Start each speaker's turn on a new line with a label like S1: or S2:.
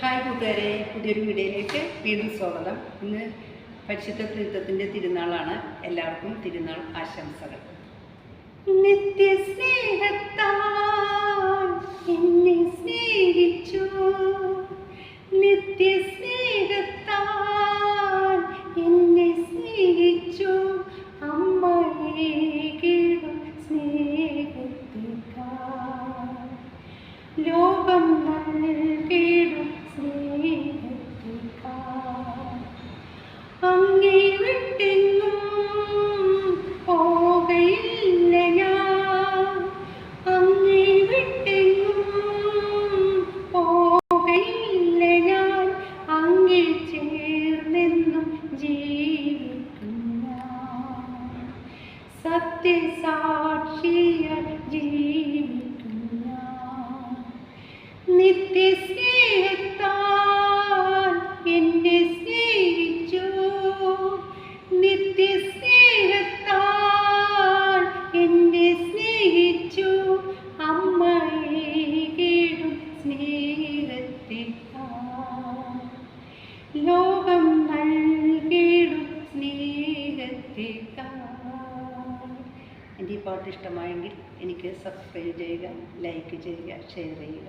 S1: Hi കൂട്ടുകാരെ, പുതിയൊരു വീഡിയോയിലേക്ക് വീണ്ടും സ്വാഗതം. ഇന്ന് പരിശുദ്ധ ത്രിത്വത്തിൻ്റെ തിരുനാളാണ്. എല്ലാവർക്കും തിരുനാൾ ആശംസകൾ. നിത്യസ്നേഹത്താൽ എന്നെ സ്നേഹിച്ചു, നിത്യസ്നേഹത്താൽ എന്നെ സ്നേഹിച്ചു, അമ്മയെ കേടും സ്നേഹത്തിക്കാൽ ലോകം നൽകിടും സ്നേഹത്തിക്കാൽ അങ്ങേ വിട്ടെങ്ങും പോകയില്ല ഞാൻ, അങ്ങേ വിട്ടെങ്ങും പോകയില്ല ഞാൻ, അങ്ങിൽ ചേർന്നെന്നും ജീവിക്കും ഞാൻ, സത്യസാക്ഷിയായി ജീവിക്കും ഞാൻ. നിത്യസ്നേഹത്താൽ എന്നെ സ്നേഹിച്ചു, നിത്യസ്നേഹത്താൽ എന്നെ സ്നേഹിച്ചു, അമ്മയെ കേടും സ്നേഹത്തിക്കാൽ ലോകം നൽകിടും സ്നേഹത്തിക്കാൽ. എൻ്റെ ഈ പാട്ട് ഇഷ്ടമായെങ്കിൽ എനിക്ക് സബ്സ്ക്രൈബ് ചെയ്യുക, ലൈക്ക് ചെയ്യുക, ഷെയർ ചെയ്യുക.